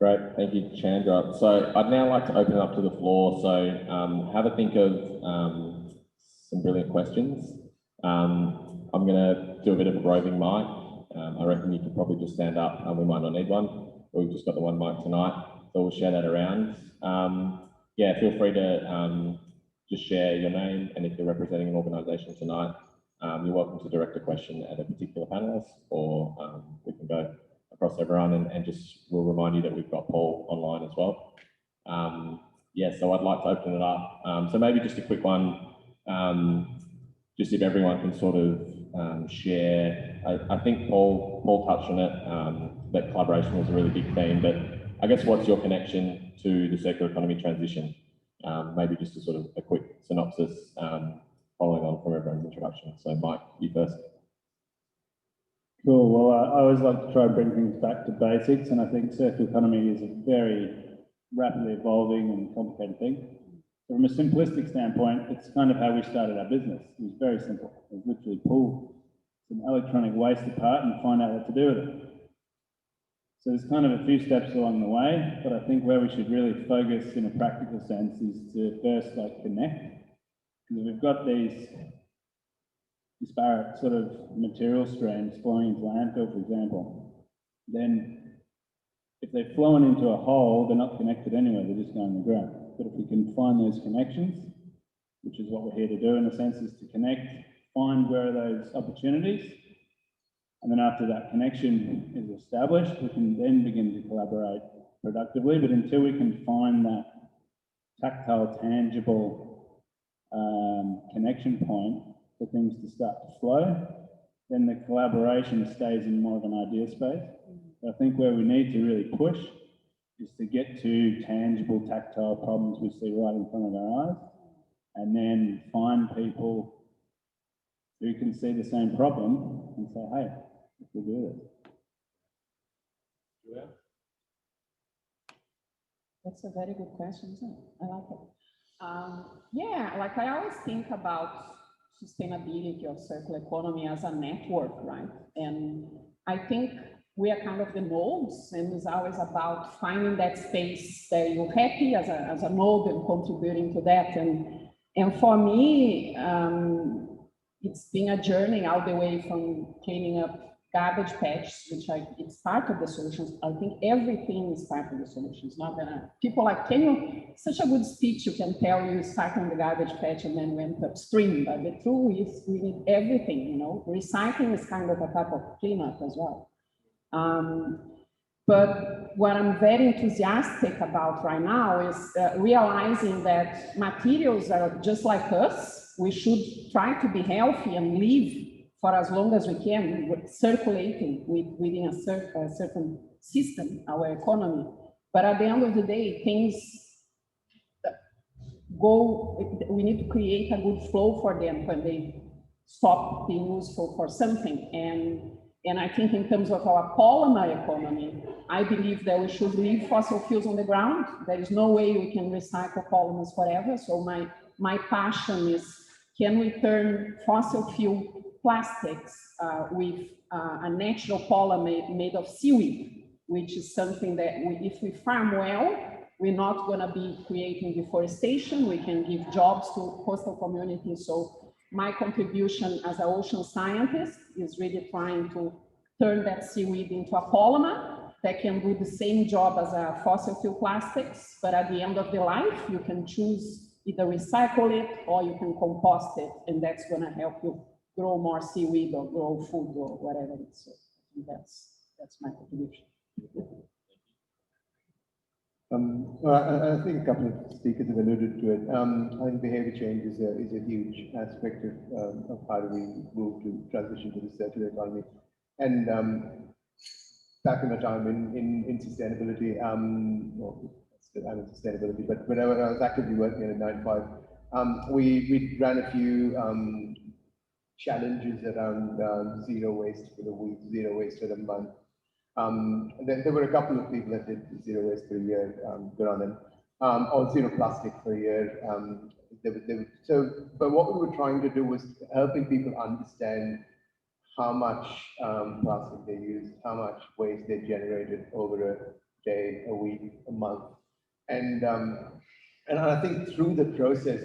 Great, thank you, Chandra. So I'd now like to open it up to the floor. So have a think of some brilliant questions. I'm going to do a bit of a roving mic. I reckon you could probably just stand up and we might not need one. We've just got the one mic tonight, so we'll share that around. Yeah, feel free to just share your name, and if you're representing an organisation tonight, you're welcome to direct a question at a particular panellist, or we can go across everyone, and just we'll remind you that we've got Paul online as well. Yeah, so I'd like to open it up. So maybe just a quick one, just if everyone can sort of share. I think Paul touched on it, that collaboration was a really big theme, but I guess what's your connection to the circular economy transition? Maybe just a sort of a quick synopsis following on from everyone's introduction. So Mike, you first. Cool. Well, I always like to try and bring things back to basics, and I think circular economy is a very rapidly evolving and complicated thing. So from a simplistic standpoint, it's kind of how we started our business. It was very simple. It was literally pull some electronic waste apart and find out what to do with it. So there's kind of a few steps along the way, but I think where we should really focus in a practical sense is to first connect. Because we've got these disparate sort of material streams flowing into landfill, for example, then if they're flowing into a hole, they're not connected anywhere, they're just going to the ground. But if we can find those connections, which is what we're here to do in a sense, is to connect, find where are those opportunities, and then after that connection is established, we can then begin to collaborate productively. But until we can find that tactile, tangible connection point for things to start to flow, then the collaboration stays in more of an idea space. I think where we need to really push is to get to tangible, tactile problems we see right in front of our eyes, and then find people who can see the same problem and say, hey, we'll do this. Yeah. That's a very good question, isn't it? I like it. Yeah, like I always think about sustainability or circular economy as a network, right? And I think we are kind of the nodes, and it's always about finding that space that you're happy as a node and contributing to that. And for me, it's been a journey all the way from cleaning up garbage patches, which it's part of the solutions. I think everything is part of the solutions. Not that people like, such a good speech you can tell you start on the garbage patch and then went upstream. But the truth is we need everything, you know. Recycling is kind of a type of cleanup as well. But what I'm very enthusiastic about right now is realizing that materials are just like us. We should try to be healthy and live for as long as we can, circulating within a certain system, our economy. But at the end of the day, things we need to create a good flow for them when they stop being useful for something. And I think in terms of our polymer economy, I believe that we should leave fossil fuels on the ground. There is no way we can recycle polymers forever. So my passion is, can we turn fossil fuel plastics with a natural polymer made of seaweed, which is something that if we farm well, we're not going to be creating deforestation. We can give jobs to coastal communities. So my contribution as an ocean scientist is really trying to turn that seaweed into a polymer that can do the same job as a fossil fuel plastics, but at the end of the life, you can choose either recycle it or you can compost it, and that's going to help you grow more seaweed or grow food or whatever it is. So I think that's my contribution. Well, I think a couple of speakers have alluded to it. I think behavior change is a huge aspect of how do we move to transition to the circular economy. And back in the time in sustainability, well, I'm in sustainability, but when I was actively working at 9-5, we ran a few challenges around zero waste for the week, zero waste for the month. There were a couple of people that did zero waste per year, good on them, or zero plastic per year. But what we were trying to do was helping people understand how much plastic they used, how much waste they generated over a day, a week, a month. And I think through the process,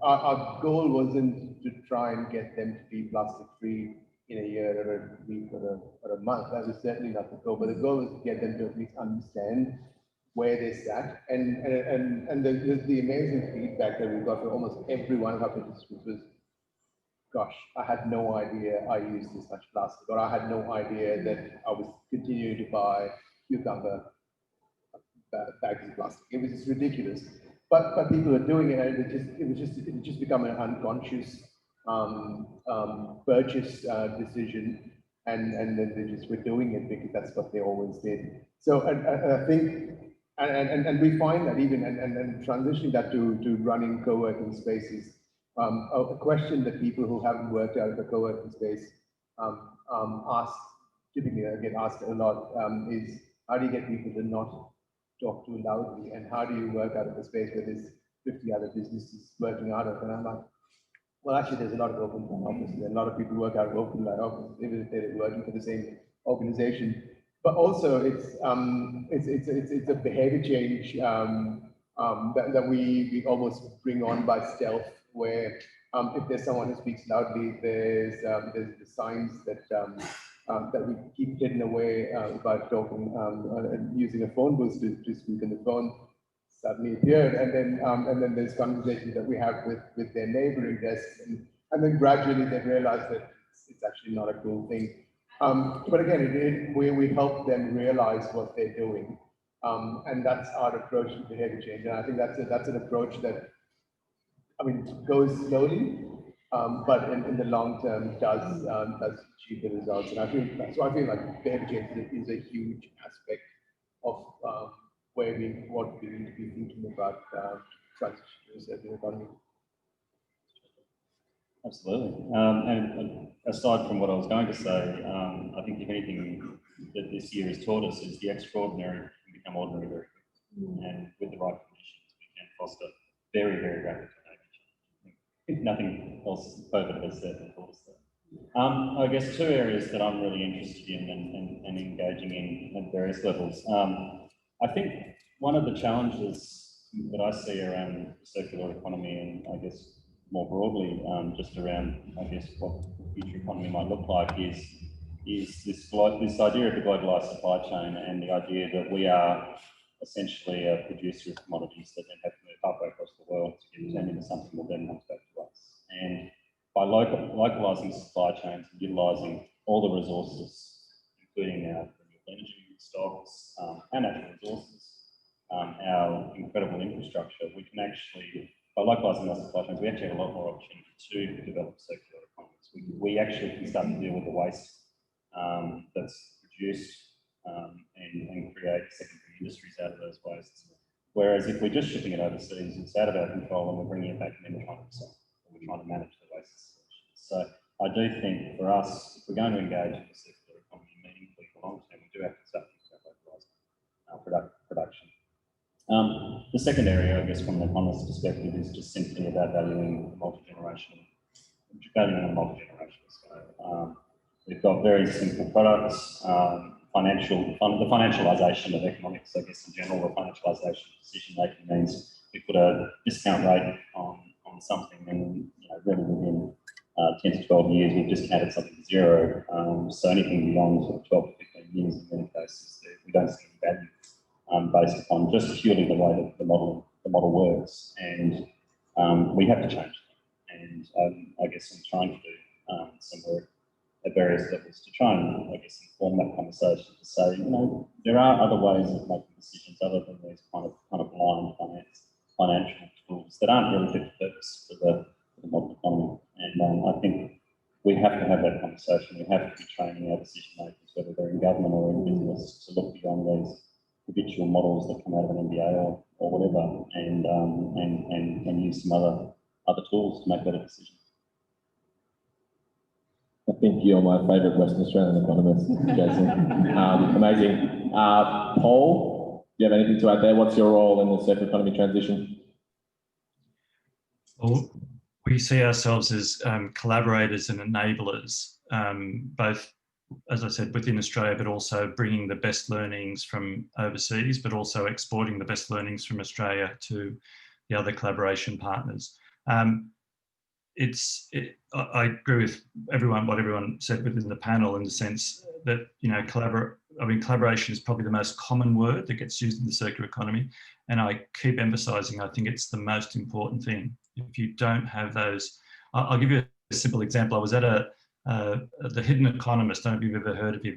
our goal wasn't to try and get them to be plastic free in a year or a week or a month. That was certainly not the goal, but the goal was to get them to at least understand where they sat. And the amazing feedback that we got from almost every one of our participants was, gosh, I had no idea I used this much plastic, or I had no idea that I was continuing to buy cucumber bags of plastic. It was just ridiculous. But people are doing it, and it just become an unconscious purchase decision, and then they just were doing it because that's what they always did. So I think, and we find that even and transitioning that to running co-working spaces, a question that people who haven't worked out of a co-working space typically get asked a lot is, how do you get people to not talk too loudly, and how do you work out of a space where there's 50 other businesses working out of? And I'm like, well, actually, there's a lot of open plan offices, and a lot of people work out of open plan offices, even if they're working for the same organization. But also, it's a behavior change that we almost bring on by stealth, where if there's someone who speaks loudly, there's the signs that we keep hidden away by talking, using a phone booth to speak on the phone, suddenly appeared, and then there's conversations that we have with their neighboring desks, and then gradually they realize that it's actually not a cool thing. But again, we help them realize what they're doing, and that's our approach to behavior change. And I think that's an approach that, I mean, goes slowly, but in the long term does achieve the results. And I feel like behavior change is a huge aspect of what we need to be thinking about transition to a circular economy. Absolutely. And aside from what I was going to say, I think if anything that this year has taught us is the extraordinary can become ordinary very quickly. And with the right conditions, we can foster very, very rapid behavior change. If nothing else COVID has said, of course. I guess two areas that I'm really interested in and engaging in at various levels. I think one of the challenges that I see around the circular economy, and I guess more broadly, just around, I guess, what the future economy might look like is this idea of the globalized supply chain, and the idea that we are essentially a producer of commodities that then have to move halfway across the world to get turned into something that then comes back to us. And by localizing supply chains and utilizing all the resources, including our renewable energy stocks, and natural resources, our incredible infrastructure, we can actually, by localizing our supply chains, we actually have a lot more opportunity to develop circular economies. We actually can start to deal with the waste that's produced and create secondary industries out of those wastes. Whereas if we're just shipping it overseas, it's out of our control, and we're bringing it back and then we're trying to sell, and we're trying to manage the waste solution. So I do think for us, if we're going to engage in the circular economy meaningfully for long term, we do have to start thinking about localizing production. The second area, I guess, from an economist's perspective, is just simply about valuing the multi-generational scale. We've got very simple products, the financialization of economics, I guess, in general, the financialization of decision-making means we put a discount rate on something, and really within 10 to 12 years, we've discounted something to zero. So anything beyond sort of 12 to 15 years, in many cases, we don't see any value. Based upon just purely the way that the model works, and we have to change that. And I guess I'm trying to do some work at various levels to try and, I guess, inform that conversation to say, there are other ways of making decisions other than these kind of blind financial tools that aren't really fit for purpose for the modern economy. And I think we have to have that conversation. We have to be training our decision makers, whether they're in government or in business, to look beyond these habitual models that come out of an MBA or whatever, and use some other tools to make better decisions. I think you're my favourite Western Australian economist, Jason. Amazing. Paul, do you have anything to add there? What's your role in the circular economy transition? Well, we see ourselves as collaborators and enablers, both as I said, within Australia, but also bringing the best learnings from overseas, but also exporting the best learnings from Australia to the other collaboration partners. I agree with what everyone said within the panel, in the sense that, you know, collaboration is probably the most common word that gets used in the circular economy. And I keep emphasizing, I think it's the most important thing. If you don't have those, I'll give you a simple example. I was at the Hidden Economist. I don't know if you've ever heard of him.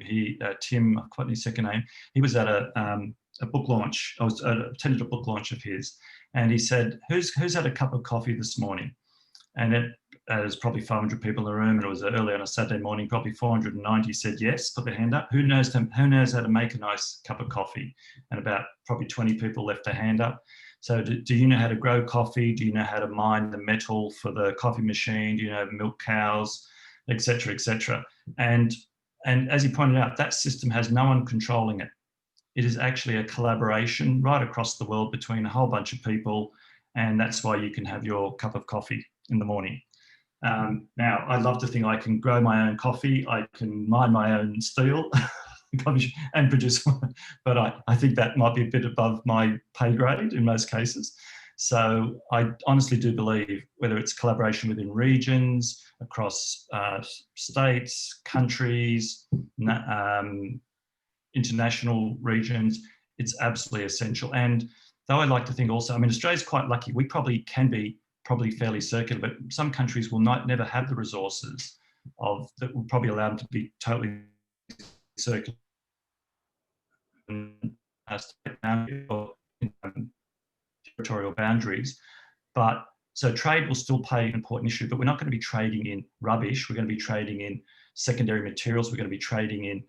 Tim, I've forgotten his second name. He was at a book launch. I attended a book launch of his, and he said, "Who's had a cup of coffee this morning?" And there's probably 500 people in the room, and it was early on a Saturday morning. Probably 490 said yes, put their hand up. Who knows how to make a nice cup of coffee? And about probably 20 people left their hand up. So do you know how to grow coffee? Do you know how to mine the metal for the coffee machine? Do you know how to milk cows, et cetera, et cetera? And as he pointed out, that system has no one controlling it. It is actually a collaboration right across the world between a whole bunch of people. And that's why you can have your cup of coffee in the morning. Now, I'd love to think I can grow my own coffee. I can mine my own steel and produce one, but I think that might be a bit above my pay grade in most cases. So I honestly do believe, whether it's collaboration within regions, across states, countries, international regions, it's absolutely essential. And though I like to think also, I mean, Australia's quite lucky. We probably can be fairly circular, but some countries will never have the resources that will probably allow them to be totally circular or territorial boundaries. But so trade will still play an important issue, but we're not going to be trading in rubbish. We're going to be trading in secondary materials. We're going to be trading in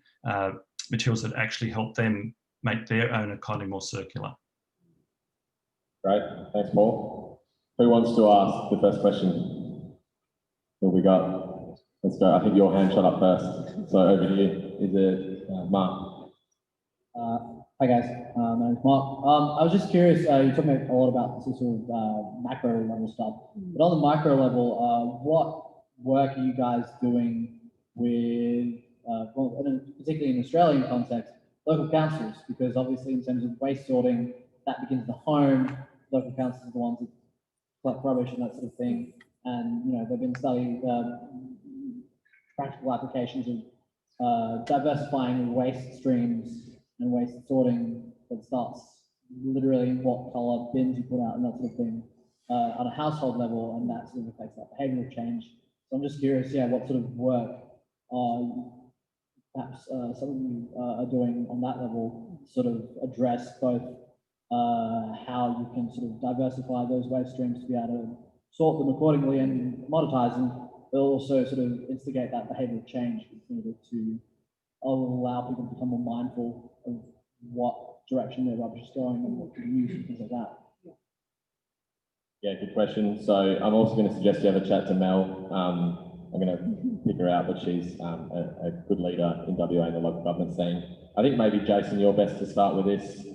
materials that actually help them make their own economy more circular. Great, thanks, Paul. Who wants to ask the first question? Who we got? Let's go. I think your hand shot up first. So over here, is it Mark? Hi guys, my name's Mark. I was just curious, you're talking a lot about this sort of macro level stuff, but on the micro level, what work are you guys doing with, particularly in Australian context, local councils? Because obviously in terms of waste sorting, that begins the home. Local councils are the ones that collect rubbish and that sort of thing. And, you know, they've been studying practical applications of diversifying waste streams and waste sorting that starts literally in what color bins you put out and that sort of thing on a household level, and that sort of affects that behavioral change. So I'm just curious, yeah, what sort of work perhaps some of you are doing on that level to sort of address both how you can sort of diversify those waste streams to be able to sort them accordingly and commoditize them, but also sort of instigate that behavioral change in order to allow people to become more mindful of what direction their rubbish is going and what to use and things like that. Yeah, good question. So I'm also going to suggest you have a chat to Mel. I'm going to pick her out, but she's a good leader in WA and the local government scene. I think maybe, Jason, you're best to start with this.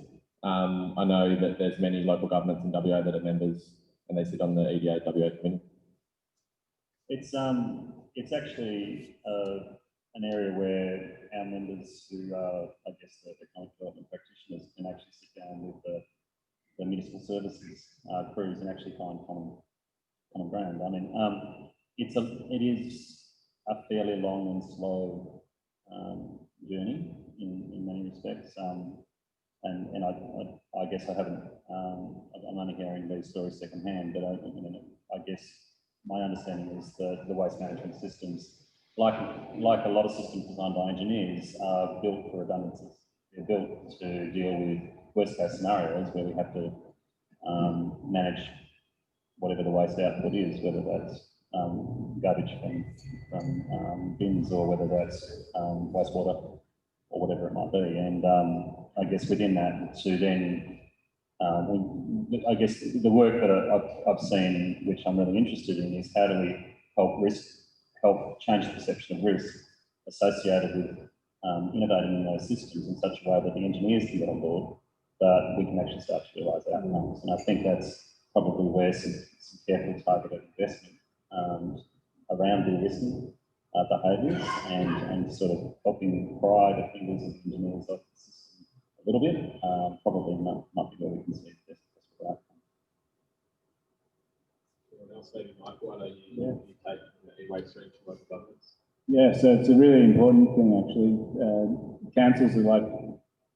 I know that there's many local governments in WA that are members and they sit on the EDA WA committee. It's actually an area where our members who are, I guess, the economic development practitioners can actually sit down with the municipal services crews and actually find common ground. I mean, it is a fairly long and slow journey in many respects. And I guess I haven't, I'm only hearing these stories secondhand, but I guess my understanding is that the waste management systems, like a lot of systems designed by engineers, are built for redundancies. They're built to deal with worst case scenarios where we have to manage whatever the waste output is, whether that's garbage from bins or whether that's wastewater or whatever it might be. And I guess within that, to then, I guess the work that I've seen, which I'm really interested in, is how do we help change the perception of risk associated with innovating in those systems in such a way that the engineers can get on board, but we can actually start to realise outcomes. And I think that's probably where some careful targeted investment around de-risking behaviours and sort of helping pry the fingers of engineers off the system a little bit, probably might be where we can see the best possible outcome. Anyone else, maybe Michael, I know you take e-waste stream to local governments. Yeah, so it's a really important thing actually. Councils are like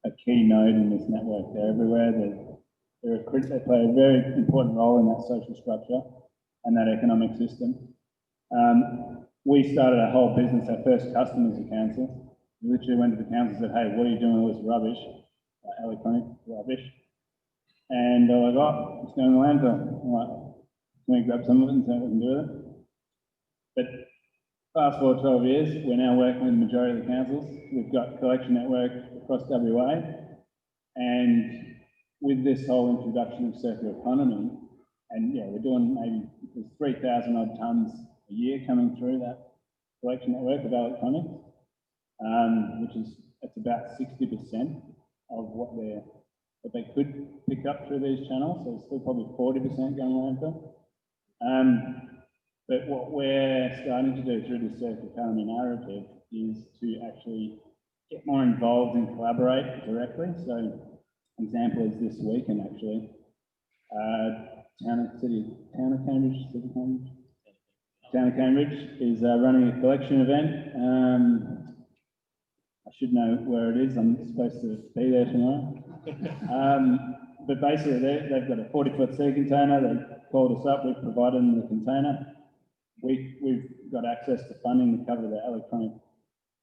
a key node in this network. They're everywhere. They play a very important role in that social structure and that economic system. We started our whole business, our first customers are councils. We literally went to the council and said, hey, what are you doing with all this rubbish, electronic rubbish? And they're like, oh, it's going to landfill. I'm like, can we grab some of it and see what we can do with it? But fast forward 12 years, we're now working with the majority of the councils. We've got collection network across WA. And with this whole introduction of circular economy, and yeah, we're doing maybe 3,000 odd tonnes a year coming through that collection network of electronics, which is, it's about 60% of what they could pick up through these channels. So it's still probably 40% going to landfill. But what we're starting to do through the circular economy narrative is to actually get more involved and collaborate directly. So an example is this weekend actually, Town of Cambridge is running a collection event. I should know where it is. I'm supposed to be there tomorrow. But basically they've got a 40-foot sea container. They called us up. We've provided them the container. We've got access to funding to cover the electronic,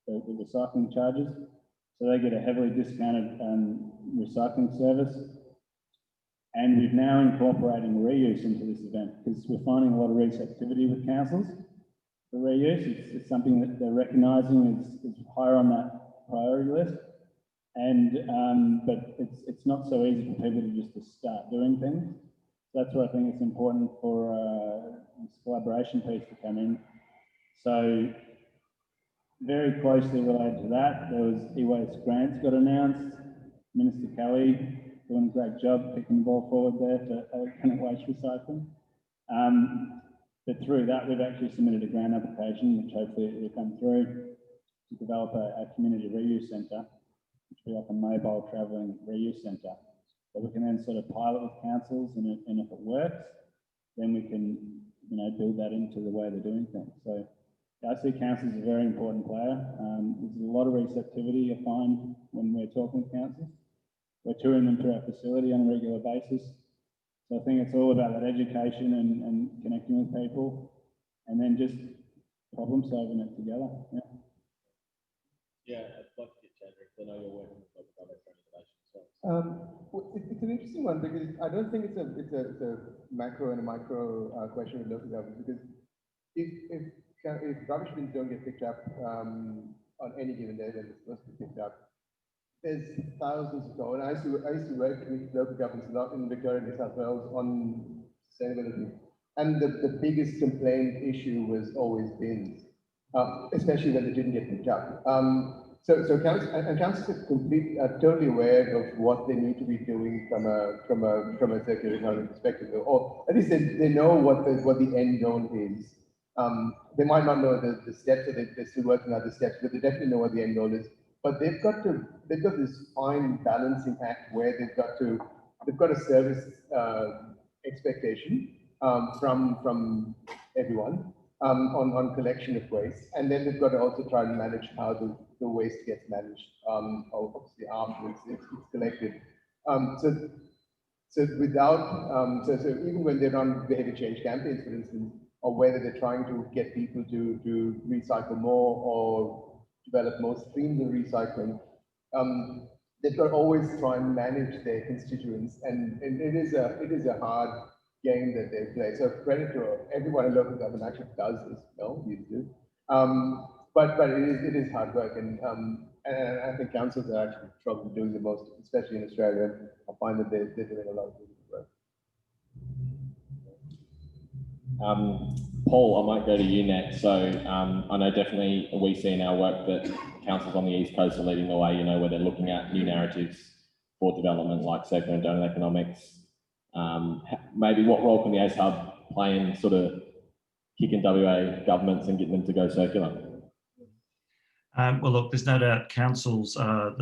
the recycling charges. So they get a heavily discounted recycling service. And we've now incorporating reuse into this event because we're finding a lot of receptivity with councils for reuse. It's something that they're recognising is higher on that priority list. And but it's not so easy for people to just start doing things. So that's where I think it's important for this collaboration piece to come in. So very closely related to that, there was e-waste grants got announced. Minister Kelly doing a great job picking the ball forward there for electronic waste recycling. But through that, we've actually submitted a grant application, which hopefully will come through, to develop a community reuse centre, which will be like a mobile travelling reuse centre. So we can then sort of pilot with councils, and if it works, then we can, build that into the way they're doing things. So I see councils as a very important player. There's a lot of receptivity I find when we're talking with councils. We're touring them through our facility on a regular basis. So I think it's all about that education and connecting with people, and then just problem solving it together. Yeah, I'd love to get Chandra, because I know you're working with local government for innovation as well. It's an interesting one because I don't think it's a macro and a micro question with local government, because if rubbish bins don't get picked up on any given day when it's supposed to be picked up, there's thousands of dollars. I used to work with local governments a lot in Victoria and New South Wales on sustainability, and the biggest complaint issue was always bins, especially when they didn't get picked up. So councils are totally aware of what they need to be doing from a circular economy perspective, or at least they know what the end goal is. They might not know the steps, or they're still working out the steps, but they definitely know what the end goal is. But they've got this fine balancing act where they've got a service expectation from everyone on collection of waste, and then they've got to also try and manage how the waste gets managed. Obviously after it's collected. So even when they run behavior change campaigns, for instance, or whether they're trying to get people to recycle more or develop more streams of recycling, they've got to always try and manage their constituents, and it is a hard game that they play. So credit to everyone in local government actually does this. No, you do. But it is hard work, and I think councils are actually probably doing the most, especially in Australia. I find that they're doing a lot of good work. Paul, I might go to you next. So I know definitely we see in our work that councils on the East Coast are leading the way, where they're looking at new narratives for development like circular and donor economics. Maybe what role can the ACE Hub play in sort of kicking WA governments and getting them to go circular? Well, look, there's no doubt councils are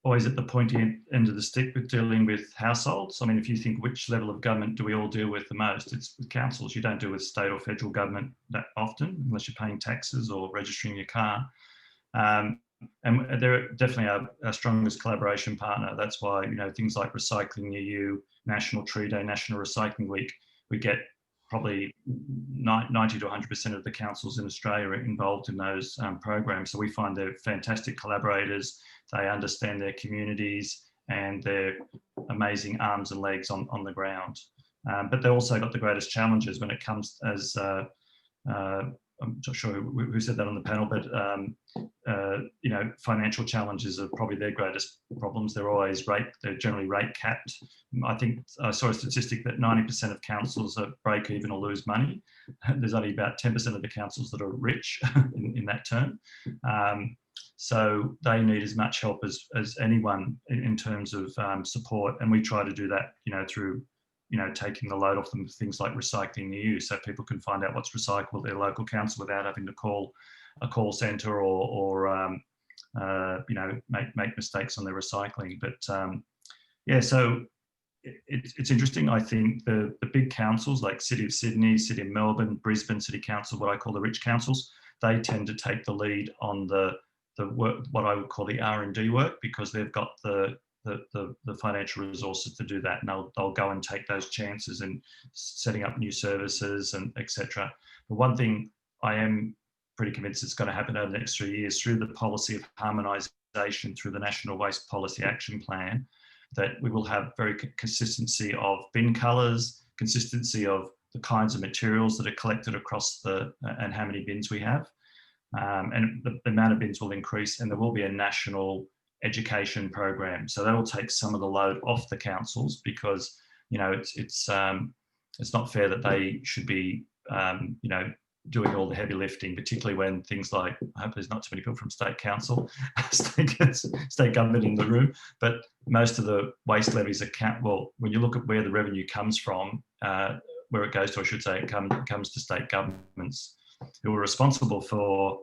always at the pointy end of the stick with dealing with households. I mean, if you think which level of government do we all deal with the most, it's with councils. You don't deal with state or federal government that often, unless you're paying taxes or registering your car. And they're definitely our strongest collaboration partner. That's why, you know, things like Recycling EU, National Tree Day, National Recycling Week, we get probably 90 to 100% of the councils in Australia are involved in those programs. So we find they're fantastic collaborators. They understand their communities and they're amazing arms and legs on the ground. But they also got the greatest challenges when it comes as, I'm not sure who said that on the panel, but you know, financial challenges are probably their greatest problems. They're generally rate capped. I think I saw a statistic that 90% of councils are break even or lose money. There's only about 10% of the councils that are rich in that term. So they need as much help as anyone in terms of support. And we try to do that, you know, through, you know, taking the load off them with things like Recycling EU, so people can find out what's recycled at their local council without having to call a call centre or you know, make mistakes on their recycling. But yeah, so it's interesting. I think the big councils like City of Sydney, City of Melbourne, Brisbane City Council, what I call the rich councils, they tend to take the lead on the work, what I would call the R&D work, because they've got the financial resources to do that, and they'll go and take those chances and setting up new services and etc. But one thing I am pretty convinced it's going to happen over the next 3 years through the policy of harmonisation through the National Waste Policy Action Plan, that we will have very consistency of bin colours, consistency of the kinds of materials that are collected across and how many bins we have. And the amount of bins will increase, and there will be a national education program. So that will take some of the load off the councils, because, you know, it's not fair that they should be, you know, doing all the heavy lifting, particularly when things like, I hope there's not too many people from state council, state government in the room, but most of the waste levies well, when you look at where the revenue comes from, where it goes to, I should say, it comes to state governments who are responsible for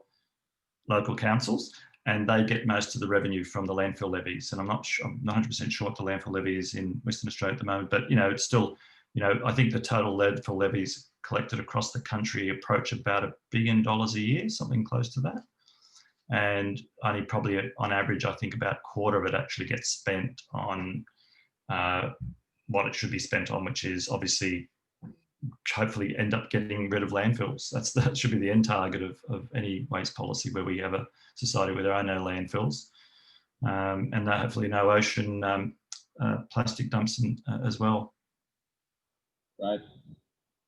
local councils, and they get most of the revenue from the landfill levies. And I'm not 100% sure what the landfill levy is in Western Australia at the moment, but, you know, it's still, you know, I think the total landfill levies collected across the country approach about $1 billion a year, something close to that. And only probably on average, I think about a quarter of it actually gets spent on what it should be spent on, which is obviously hopefully end up getting rid of landfills. That should be the end target of any waste policy, where we have a society where there are no landfills, and hopefully no ocean plastic dumps as well. Right.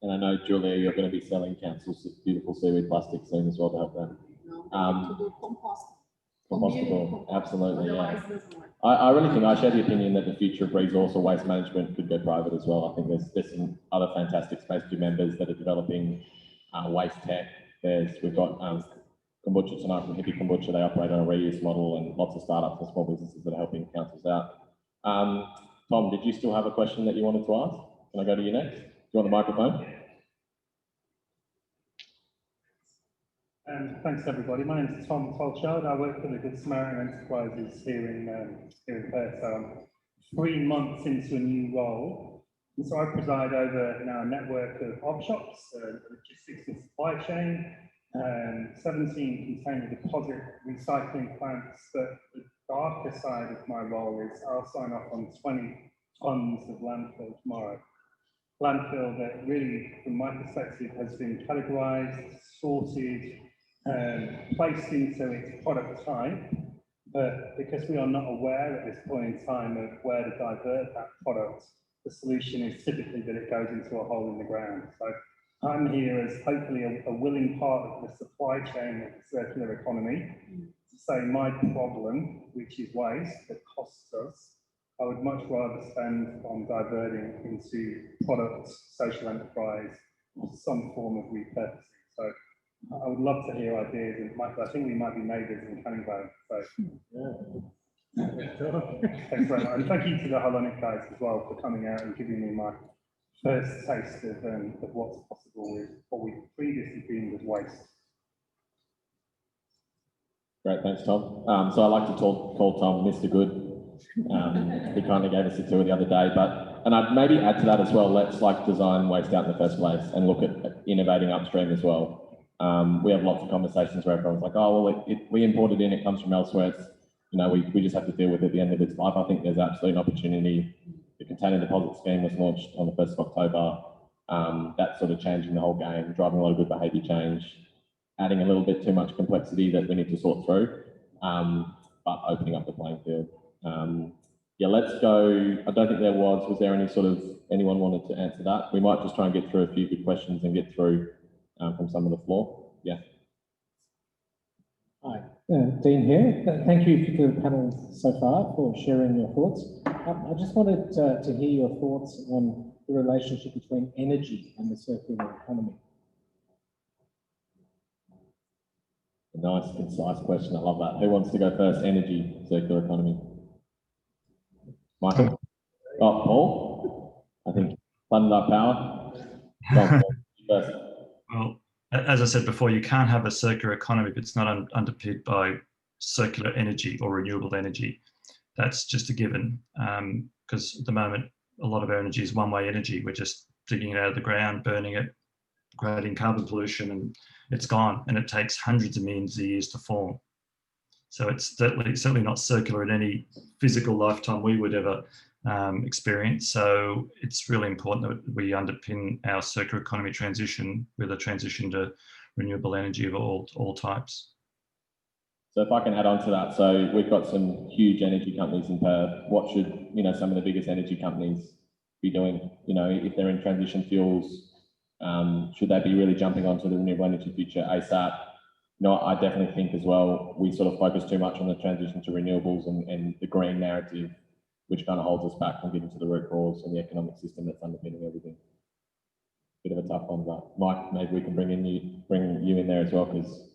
And I know, Julia, you're going to be selling councils beautiful seaweed plastic soon as well to help them. To do compost. Compostable, absolutely, yeah. Otherwise it doesn't work. I really think I share the opinion that the future of resource or waste management could go private as well. I think there's some other fantastic Spacecubed members that are developing waste tech. We've got Kombucha tonight from Hippie Kombucha. They operate on a reuse model, and lots of startups and small businesses that are helping councils out. Tom, did you still have a question that you wanted to ask? Can I go to you next? Do you want the microphone? Thanks everybody. My name is Tom Tolchild. I work for the Good Samaritan Enterprises here in Perth. So I'm 3 months into a new role. And so I preside over now a network of op shops, logistics and supply chain, 17 container deposit recycling plants. But the darker side of my role is I'll sign off on 20 tons of landfill tomorrow. Landfill that really, from my perspective, has been categorized, sorted, placed into its product type, but because we are not aware at this point in time of where to divert that product, the solution is typically that it goes into a hole in the ground. So I'm here as hopefully a willing part of the supply chain of the circular economy to say my problem, which is waste that costs us, I would much rather spend on diverting into products, social enterprise, or some form of repurposing. So I would love to hear ideas, and I think we might be neighbours in Klymenko. So yeah. Thanks very much, and thank you to the Hellenic guys as well for coming out and giving me my first taste of what's possible with what we previously deemed as waste. Great, thanks, Tom. So I like to call Tom Mr. Good. He kindly gave us a tour the other day, and I'd maybe add to that as well. Let's design waste out in the first place and look at innovating upstream as well. We have lots of conversations where everyone's like, oh, well, we import it in, it comes from elsewhere. It's, we just have to deal with it at the end of its life. I think there's absolutely an opportunity. The container deposit scheme was launched on the 1st of October. That's sort of changing the whole game, driving a lot of good behaviour change, adding a little bit too much complexity that we need to sort through, but opening up the playing field. Yeah, let's go. I don't think there was there any anyone wanted to answer that? We might just try and get through a few good questions and get through from some of the floor. Yeah. Hi, Dean here. Thank you to the panel so far for sharing your thoughts. I just wanted to hear your thoughts on the relationship between energy and the circular economy. A nice, concise question. I love that. Who wants to go first? Energy, circular economy. Michael? Oh, Paul? I think funded up power. Go on, Paul, first. Well, as I said before, you can't have a circular economy if it's not underpinned by circular energy or renewable energy. That's just a given, because at the moment, a lot of our energy is one-way energy. We're just digging it out of the ground, burning it, creating carbon pollution, and it's gone. And it takes hundreds of millions of years to form. So it's certainly not circular in any physical lifetime we would ever experience. So it's really important that we underpin our circular economy transition with a transition to renewable energy of all types. So if I can add on to that, so we've got some huge energy companies in Perth. What should some of the biggest energy companies be doing? If they're in transition fuels, should they be really jumping onto the renewable energy future ASAP? I definitely think as well, we sort of focus too much on the transition to renewables and the green narrative, which kind of holds us back from getting to the root cause and the economic system that's underpinning everything. Bit of a tough one, but Mike, maybe we can bring you in there as well, because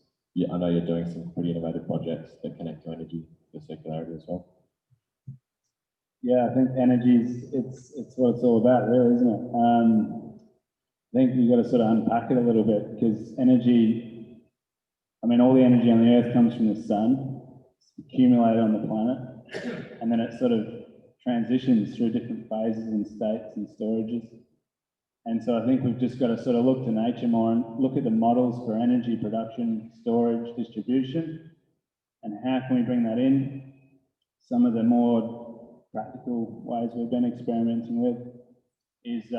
I know you're doing some pretty innovative projects that connect to energy for circularity as well. Yeah, I think energy it's what it's all about, really, isn't it? I think you've got to sort of unpack it a little bit, because energy, all the energy on the Earth comes from the sun, it's accumulated on the planet, and then it sort of transitions through different phases and states and storages. And so I think we've just got to sort of look to nature more and look at the models for energy production, storage, distribution, and how can we bring that in. Some of the more practical ways we've been experimenting with is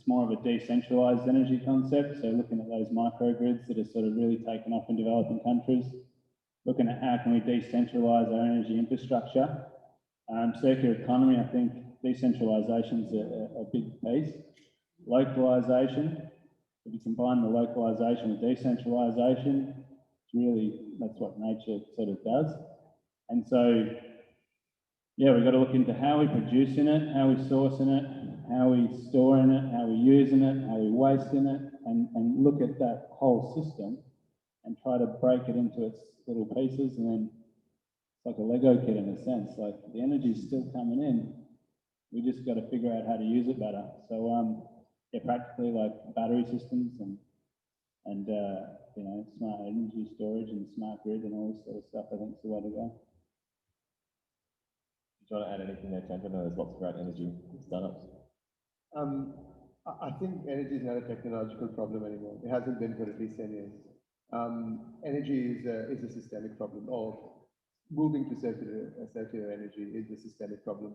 more of a decentralized energy concept. So looking at those microgrids that are sort of really taken off in developing countries, looking at how can we decentralize our energy infrastructure. Circular economy, I think decentralization is a big piece. Localization, if you combine the localization with decentralization, that's what nature sort of does. And so, yeah, we've got to look into how we produce in it, how we source in it, how we store in it, how we use in it, how we waste in it, and look at that whole system and try to break it into its little pieces. And then it's like a Lego kit in a sense, like the energy's still coming in. We just got to figure out how to use it better. So, yeah, practically like battery systems and smart energy storage and smart grid and all this sort of stuff, I think is the way to go. Do you want to add anything there, Chandra? There's lots of great energy startups. I think energy is not a technological problem anymore. It hasn't been for at least 10 years. Energy is a systemic problem, or moving to circular energy is a systemic problem.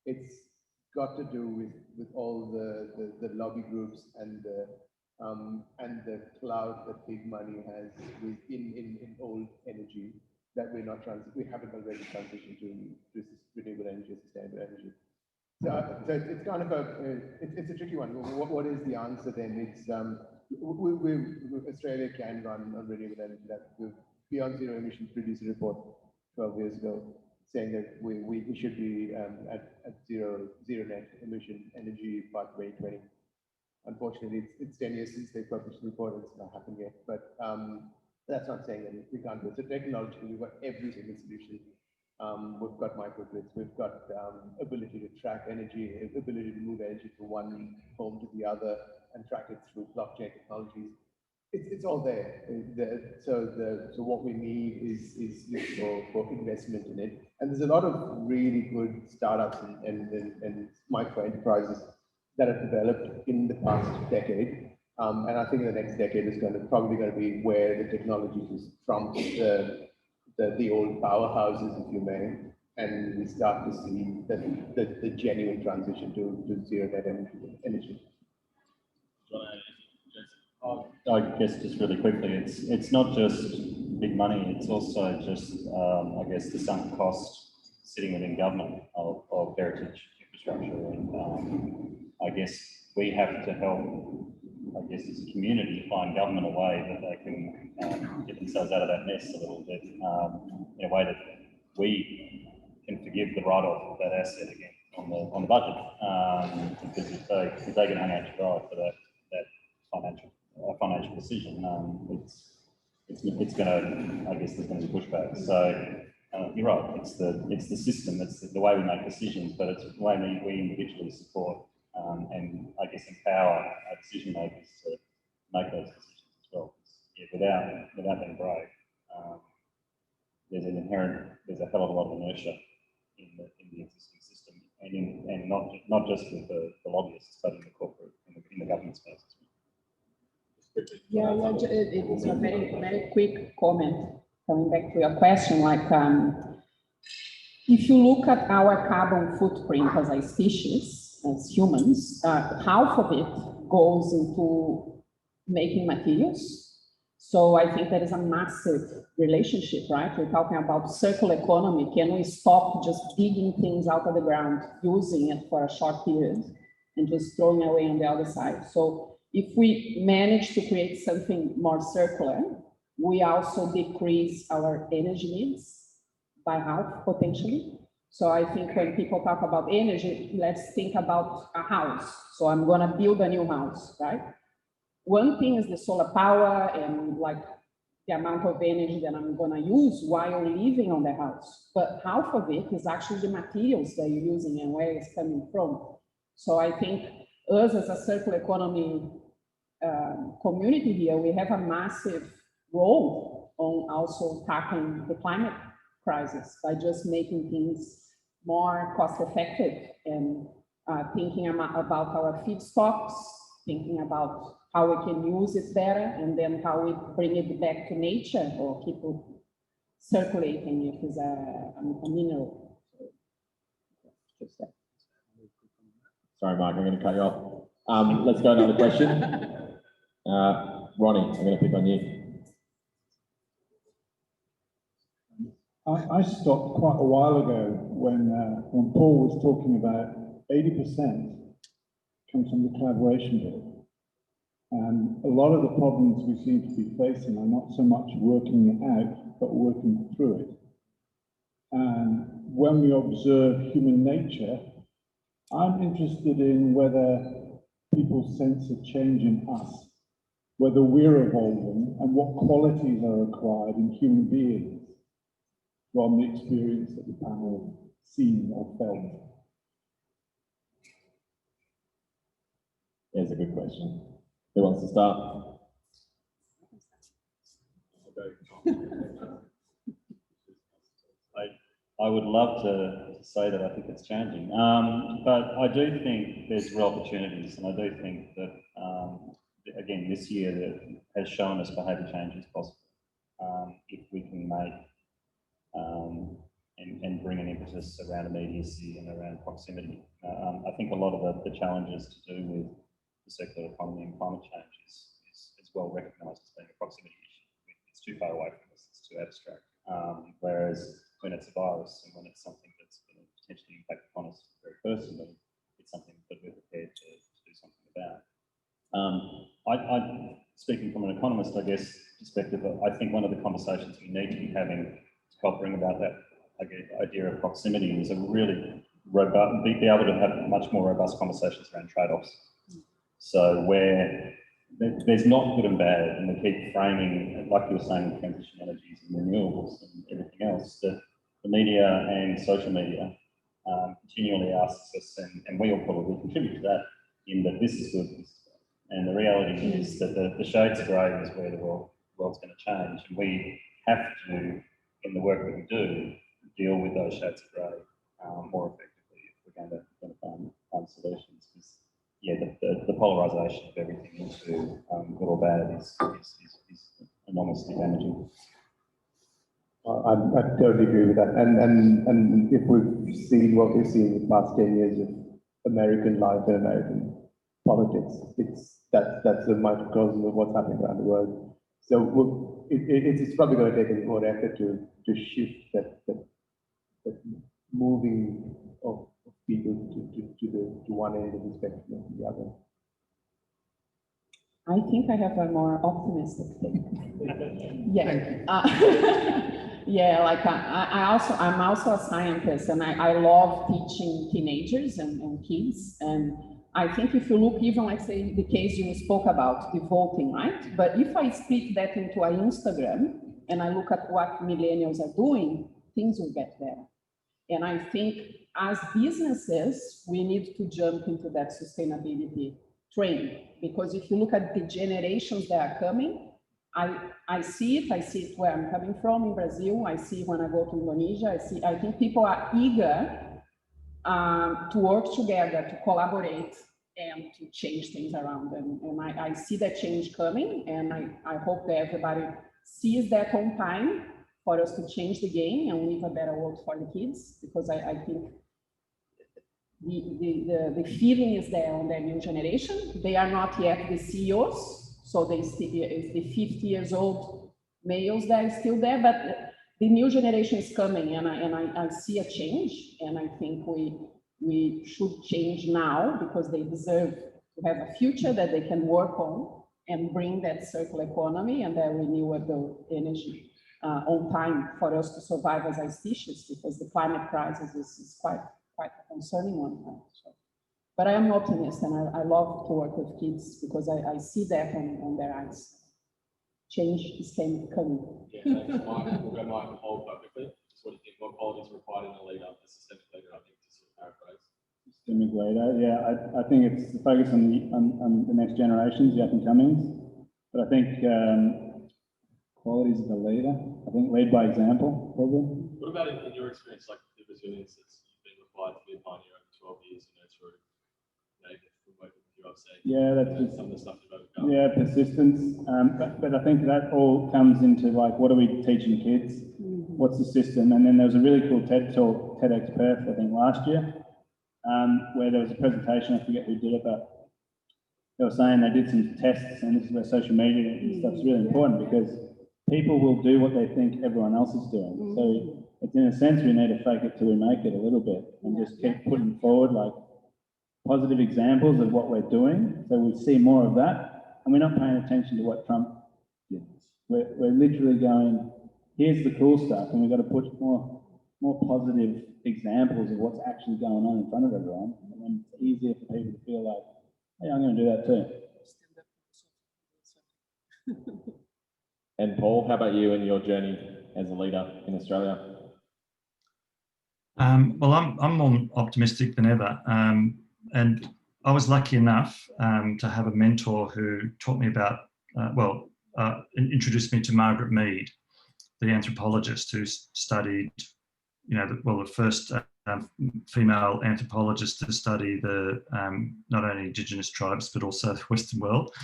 It's got to do with all the lobby groups and the cloud that big money has in old energy that we haven't already transitioned to renewable energy, sustainable energy. So it's kind of it's a tricky one. What is the answer then? It's Australia can run on renewable energy. That the Beyond Zero Emissions produced a report 12 years ago saying that we should be at zero net emission energy by 2020. Unfortunately, it's 10 years since they published the report, and it's not happened yet. But that's not saying that we can't do it. So technologically, we've got every single solution. We've got microgrids, we've got ability to track energy, ability to move energy from one home to the other and track it through blockchain technologies. It's all there. So what we need is for investment in it. And there's a lot of really good startups and micro enterprises that have developed in the past decade. And I think the next decade is probably going to be where the technology is from the old powerhouses, if you may, and we start to see the genuine transition to zero net energy. I guess just really quickly, it's not just big money, it's also just, I guess, the sunk cost sitting within government of heritage infrastructure. And I guess we have to help, I guess, as a community, find government a way that they can get themselves out of that mess a little bit, in a way that we can forgive the write-off of that asset again on the budget, because if they get hung out to dry for that financial decision, it's going to, I guess, there's going to be pushback. So you're right. It's the system. It's the way we make decisions, but it's the way we individually support and I guess empower our decision makers to make those decisions as well. Yeah, without being brave, there's a hell of a lot of inertia in the existing system, and not just with the lobbyists, but in the corporate, in the government space as well. Yeah, it's a very, very quick comment coming back to your question. Like, if you look at our carbon footprint as a species, as humans, half of it goes into making materials. So I think there is a massive relationship, right? We're talking about circular economy. Can we stop just digging things out of the ground, using it for a short period, and just throwing away on the other side? So if we manage to create something more circular, we also decrease our energy needs by half, potentially. So I think when people talk about energy, let's think about a house. So I'm going to build a new house, right? One thing is the solar power and like the amount of energy that I'm going to use while living on the house. But half of it is actually the materials that you're using and where it's coming from. So I think us as a circular economy community here, we have a massive role on also tackling the climate crisis by just making things more cost effective and thinking about our feedstocks, thinking about how we can use it better, and then how we bring it back to nature or keep it circulating if it's a mineral. Sorry, Mark, I'm going to cut you off. Let's go to another question. Ronnie, I'm going to pick on you. I stopped quite a while ago when Paul was talking about 80% comes from the collaboration bit. And a lot of the problems we seem to be facing are not so much working it out, but working through it. And when we observe human nature, I'm interested in whether people sense a change in us, whether we're evolving, and what qualities are required in human beings from the experience that the panel seen or felt. There's a good question. Who wants to start? I would love to say that I think it's changing, but I do think there's real opportunities, and I do think that, again, this year that has shown us behaviour change is possible if we can make and bring an impetus around immediacy and around proximity. I think a lot of the challenges to do with the circular economy and climate change is well recognised as being a proximity issue. It's too far away from us, it's too abstract. Whereas when it's a virus and when it's something that's going to potentially impact upon us very personally, it's something that we're prepared to do something about. Speaking from an economist, I guess, perspective, I think one of the conversations we need to be having to help bring about that idea of proximity is a really robust, be able to have much more robust conversations around trade-offs. So where there's not good and bad, and we keep framing, like you were saying, transition energies and renewables and everything else, that the media and social media continually asks us, and we all probably contribute to that, in that this is good, this is bad. And the reality is that the shades of grey is where the world's going to change, and we have to, in the work that we do, deal with those shades of grey more effectively if we're going to find solutions. Because yeah, the polarisation of everything into good or bad is enormously damaging. I totally agree with that. And if we've seen what we've seen in the past 10 years of American life and American politics, that's the microcosm of what's happening around the world. So it's probably going to take a bit more effort to shift that moving of people to one end of the spectrum and the other. I think I have a more optimistic thing. Yeah. Yeah, like I'm also a scientist, and I love teaching teenagers and kids. And I think if you look, even like say the case you spoke about, the voting, right? But if I speak that into an Instagram and I look at what millennials are doing, things will get better. And I think as businesses, we need to jump into that sustainability train, because if you look at the generations that are coming, I see it where I'm coming from in Brazil. I see when I go to Indonesia, I think people are eager to work together, to collaborate, and to change things around them. And I see that change coming, and I hope that everybody sees that on time for us to change the game and leave a better world for the kids, because I think the feeling is there on the new generation. They are not yet the CEOs, so it's the 50 years old males that are still there, but the new generation is coming, and I see a change, and I think we should change now, because they deserve to have a future that they can work on and bring that circular economy and that renewable energy on time for us to survive as a species, because the climate crisis is quite a concerning one. So. But I am an optimist, and I love to work with kids because I see that on their eyes. Change is coming. Yeah, thanks, Mike. We'll go Mike and Paul quite quickly. Just what do you think? What qualities are required in a leader, a systemic leader, I think, to sort of paraphrase? Systemic leader, yeah. I think it's the focus on the next generations, the up and comings. But I think qualities of the leader, I think lead by example, probably. What about in your experience, like the resilience that's been required to be a pioneer over 12 years, through from working with you, I've seen. Yeah, that's some of the stuff you've overcome. Yeah, persistence. But I think that all comes into like, what are we teaching kids? What's the system? And then there was a really cool TED talk, TEDx Perth, I think last year, where there was a presentation, I forget who did it, but they were saying they did some tests, and this is where social media and stuff is really important, because people will do what they think everyone else is doing. So it's in a sense, we need to fake it till we make it a little bit, and just keep putting forward like positive examples of what we're doing, so we see more of that, and we're not paying attention to what Trump did. We're literally going, here's the cool stuff, and we've got to put more positive examples of what's actually going on in front of everyone, and then it's easier for people to feel like, hey, I'm going to do that too. And Paul, how about you and your journey as a leader in Australia? Well, I'm more optimistic than ever. And I was lucky enough to have a mentor who taught me about, introduced me to Margaret Mead, the anthropologist who studied, the first female anthropologist to study the not only Indigenous tribes, but also the Western world.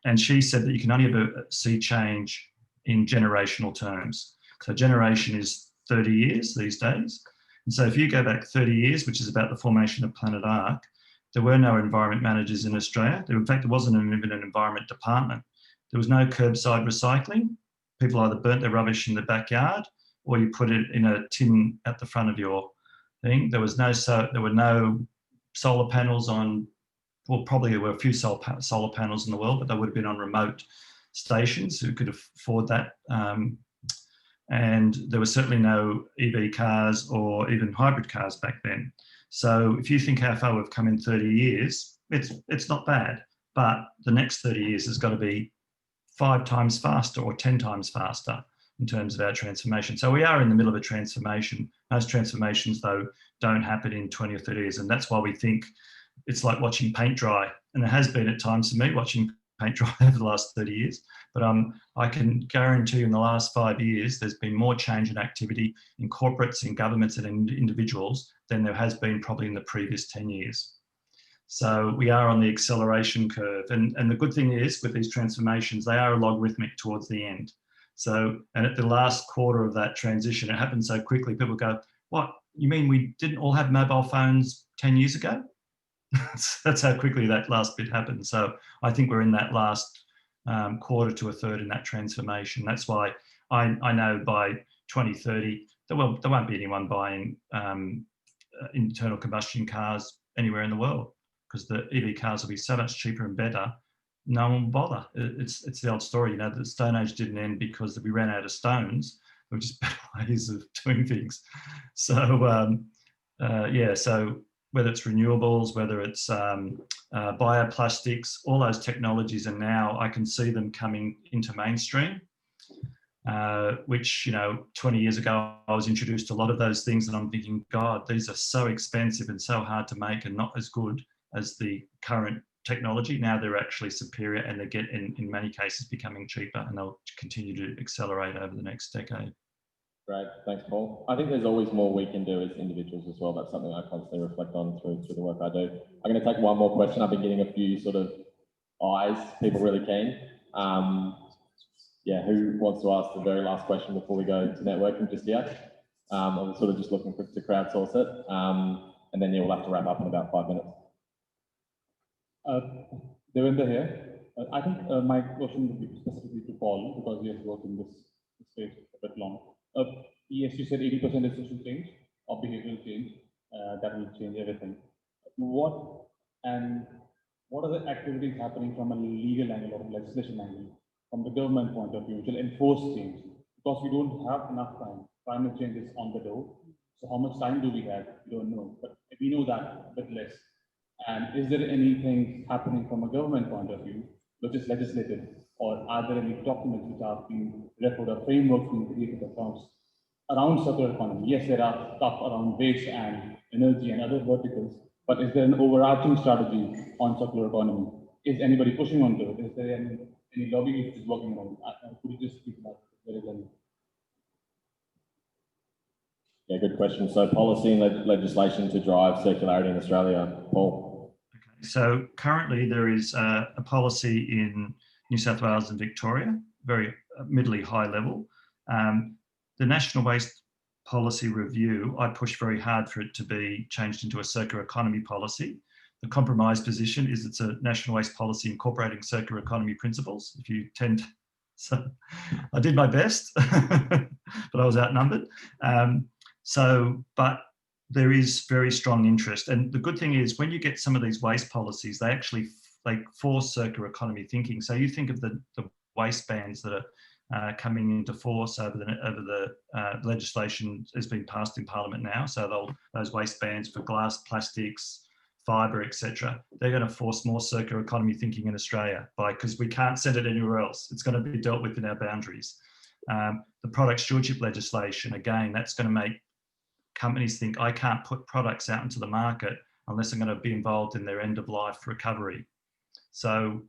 And she said that you can only ever see change in generational terms. So generation is 30 years these days. And so if you go back 30 years, which is about the formation of Planet Ark, there were no environment managers in Australia. In fact, there wasn't even an environment department. There was no curbside recycling. People either burnt their rubbish in the backyard, or you put it in a tin at the front of your thing. There were no solar panels on, well, probably there were a few solar panels in the world, but they would have been on remote stations who could afford that. And there were certainly no EV cars or even hybrid cars back then. So if you think how far we've come in 30 years, it's not bad, but the next 30 years has got to be 5 times faster or 10 times faster in terms of our transformation. So we are in the middle of a transformation. Most transformations, though, don't happen in 20 or 30 years. And that's why we think it's like watching paint dry. And it has been at times for me, watching paint dry over the last 30 years, but I can guarantee you in the last 5 years, there's been more change and activity in corporates, in governments and in individuals than there has been probably in the previous 10 years. So we are on the acceleration curve. And the good thing is with these transformations, they are logarithmic towards the end. So, and at the last quarter of that transition, it happened so quickly, people go, what, you mean we didn't all have mobile phones 10 years ago? That's how quickly that last bit happened. So I think we're in that last quarter to a third in that transformation. That's why I know by 2030, there won't be anyone buying internal combustion cars anywhere in the world, because the EV cars will be so much cheaper and better, no one will bother. It's the old story, you know, the Stone Age didn't end because we ran out of stones, there were just better ways of doing things. So, yeah, so whether it's renewables, whether it's bioplastics, all those technologies are now, I can see them coming into mainstream, which, you know, 20 years ago, I was introduced to a lot of those things and I'm thinking, God, these are so expensive and so hard to make and not as good as the current technology. Now they're actually superior and they get in many cases becoming cheaper, and they'll continue to accelerate over the next decade. Great, thanks, Paul. I think there's always more we can do as individuals as well. That's something I constantly reflect on through the work I do. I'm going to take one more question. I've been getting a few sort of eyes, people really keen. Yeah, who wants to ask the very last question before we go to networking just yet? I'm sort of just looking to crowdsource it, and then you'll have to wrap up in about 5 minutes. Devendra here. I think my question would be specifically to Paul, because he has worked in this space a bit long. Yes, you said 80% is social change or behavioral change. That will change everything. What are the activities happening from a legal angle or legislation angle, from the government point of view, which will enforce change? Because we don't have enough time. Climate change is on the door. So how much time do we have? We don't know. But we know that a bit less. And is there anything happening from a government point of view, which is legislative, or are there any documents which are being referred or frameworks being created around circular economy? Yes, there are stuff around waste and energy and other verticals, but is there an overarching strategy on circular economy? Is anybody pushing onto it? Is there any lobby which is working on it? Could you just speak about it? There is any. Yeah, good question. So policy and legislation to drive circularity in Australia, Paul. Okay, so currently there is a policy in New South Wales and Victoria, very middly high level. The National Waste Policy Review, I push very hard for it to be changed into a circular economy policy. The compromise position is it's a national waste policy incorporating circular economy principles. If you tend, so I did my best, but I was outnumbered. But there is very strong interest. And the good thing is when you get some of these waste policies, they actually force circular economy thinking. So you think of the waste bans that are coming into force over the legislation has been passed in Parliament now. So those waste bans for glass, plastics, fibre, etc. They're going to force more circular economy thinking in Australia because we can't send it anywhere else. It's going to be dealt with in our boundaries. The product stewardship legislation, again, that's going to make companies think I can't put products out into the market unless I'm going to be involved in their end of life recovery. So,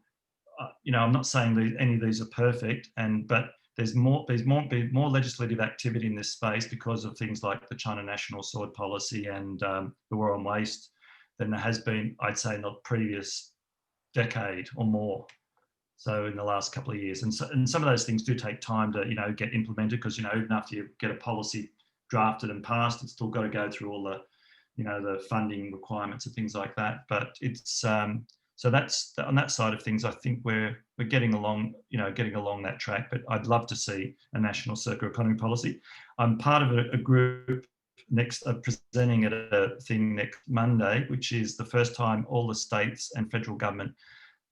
you know, I'm not saying that any of these are perfect, but there's more legislative activity in this space because of things like the China National Sword Policy and the War on Waste than there has been, I'd say, in the previous decade or more. So in the last couple of years, and some of those things do take time to, you know, get implemented because, you know, even after you get a policy drafted and passed, it's still got to go through all the, you know, the funding requirements and things like that. But it's so that's on that side of things. I think we're getting along, you know, getting along that track. But I'd love to see a national circular economy policy. I'm part of a group presenting at a thing next Monday, which is the first time all the states and federal government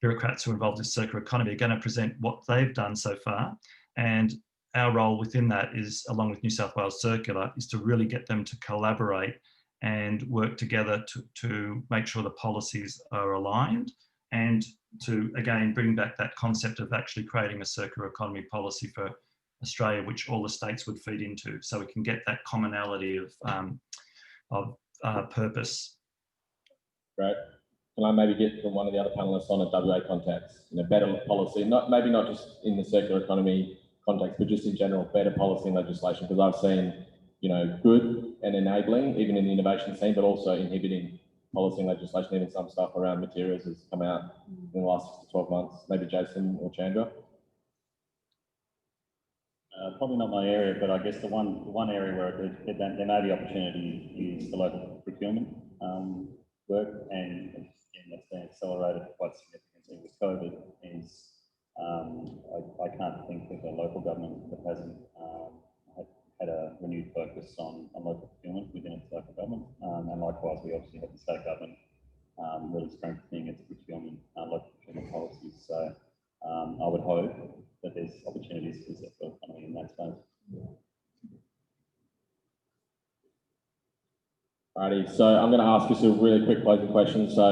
bureaucrats who are involved in circular economy are going to present what they've done so far. And our role within that is, along with New South Wales Circular, is to really get them to collaborate and work together to make sure the policies are aligned and to, again, bring back that concept of actually creating a circular economy policy for Australia, which all the states would feed into, so we can get that commonality of purpose. Great. can I maybe get from one of the other panelists on a WA context, better policy, maybe not just in the circular economy context, but just in general, better policy and legislation, because I've seen, good and enabling, even in the innovation scene, but also inhibiting policy and legislation. Even some stuff around materials has come out in the last 6 to 12 months. Maybe Jason or Chandra. Probably not my area, but I guess the one area where there may be opportunity is the local procurement work, and that's been accelerated quite significantly with COVID. I can't think of a local government that hasn't had a renewed focus on local procurement within its local government, and likewise we obviously have the state government really strengthening its local procurement policies. So I would hope that there's opportunities for the circular economy in that space. Alrighty, so I'm going to ask just a really quick closing question. So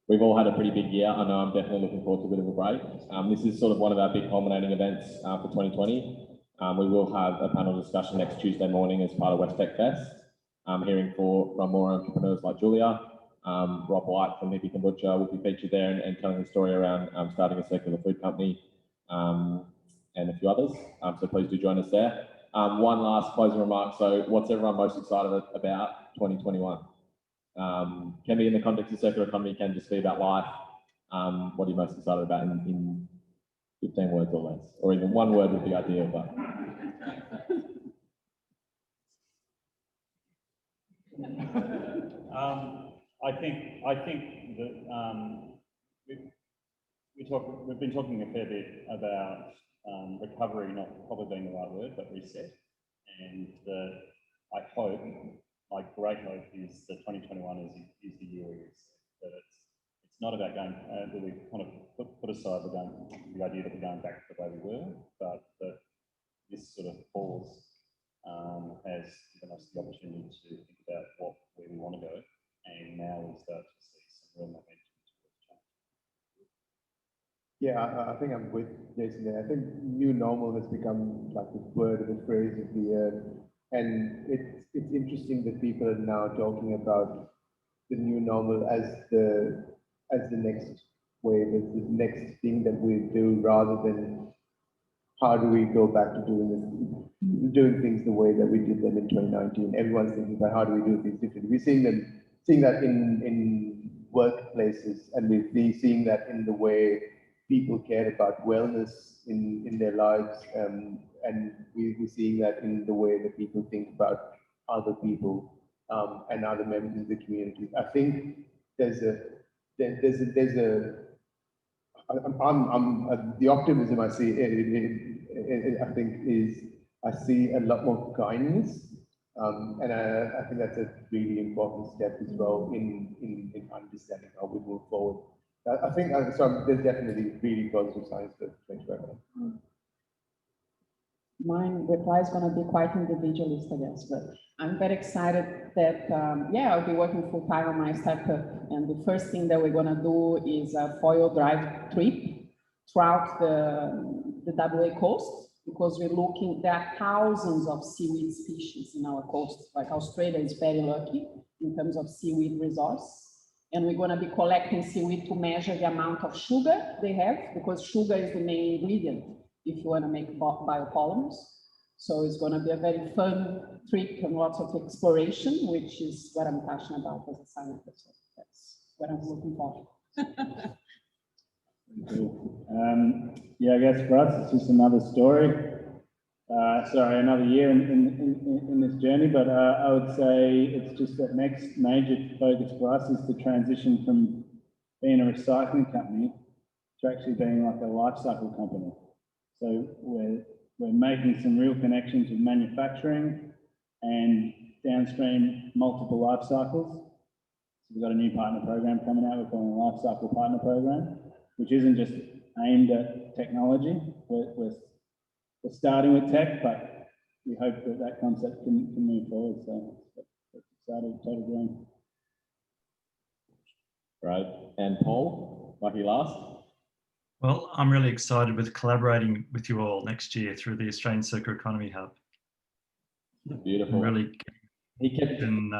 we've all had a pretty big year. I know I'm definitely looking forward to a bit of a break. This is sort of one of our big culminating events for 2020. We will have a panel discussion next Tuesday morning as part of West Tech Fest, hearing from more entrepreneurs like Julia. Rob White from Hippie Kombucha will be featured there and telling the story around starting a circular food company and a few others. So please do join us there. One last closing remark. So what's everyone most excited about 2021? Can be in the context of circular economy, can just be about life. What are you most excited about in 15 words or less? Or even one word would be ideal, but. I think that we've been talking a fair bit about recovery not probably being the right word, but reset. And I hope, my great hope is that 2021 is the year we reset. That it's not about going, that we kind of put aside the idea that we're going back to the way we were, but that this sort of pause has given us the opportunity to think about where we want to go. And now we start to see some real momentum towards change. Yeah, I think I'm with Jason there. I think new normal has become like the word or the phrase of the year. And it's interesting that people are now talking about the new normal as the next wave, as the next thing that we do, rather than how do we go back to doing things the way that we did them in 2019. Everyone's thinking about how do we do things differently. We're seeing that in workplaces, and we're seeing that in the way people care about wellness in their lives, and we're seeing that in the way that people think about other people and other members of the community. I think the optimism I see I think is I see a lot more kindness. And I think that's a really important step as well in understanding how we move forward. I think so there's definitely really positive signs for 2021. Mine reply is going to be quite individualist, I guess, but I'm very excited that, I'll be working full time on my startup. And the first thing that we're going to do is a foil drive trip throughout the WA coast, because there are thousands of seaweed species in our coast. Like Australia is very lucky in terms of seaweed resource. And we're going to be collecting seaweed to measure the amount of sugar they have, because sugar is the main ingredient if you want to make biopolymers. So it's going to be a very fun trip and lots of exploration, which is what I'm passionate about as a scientist. So that's what I'm looking for. Yeah, I guess for us, it's just another story. Another year in this journey, but I would say it's just that next major focus for us is to transition from being a recycling company to actually being like a life cycle company. So we're making some real connections with manufacturing and downstream multiple life cycles. So we've got a new partner program coming out. We're calling a life cycle partner program, which isn't just aimed at technology. We're starting with tech, but we hope that concept can move forward. So that's exciting, total green. Right, and Paul, lucky last. Well, I'm really excited with collaborating with you all next year through the Australian Circular Economy Hub. Beautiful. I'm really He kept on.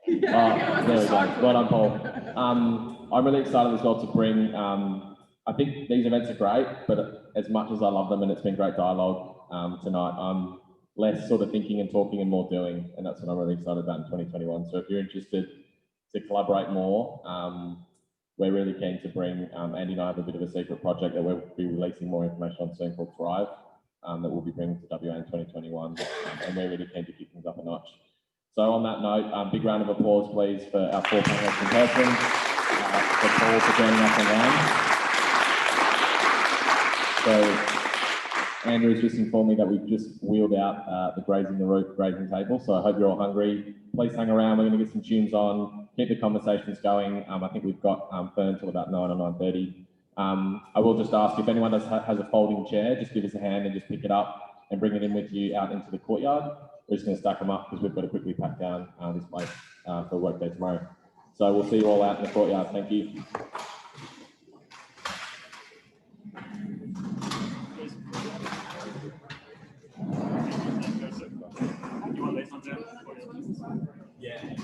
there we go. Well done, Paul. I'm really excited as well to bring, I think these events are great, but as much as I love them and it's been great dialogue tonight, I'm less sort of thinking and talking and more doing, and that's what I'm really excited about in 2021. So if you're interested to collaborate more, we're really keen to bring, Andy and I have a bit of a secret project that we'll be releasing more information on soon called Thrive, that we'll be bringing to WA in 2021, and we're really keen to kick things up a notch. So on that note, big round of applause, please, for our 4 panelists in person, for Paul for joining us online. So Andrew's just informed me that we've just wheeled out the Grazing the Roof grazing table, so I hope you're all hungry. Please hang around, we're going to get some tunes on, keep the conversations going. I think we've got Fern until about 9 or 9:30. I will just ask if anyone has a folding chair, just give us a hand and just pick it up and bring it in with you out into the courtyard. We're just going to stack them up because we've got to quickly pack down this place for work day tomorrow. So we'll see you all out in the courtyard. Thank you. Yeah.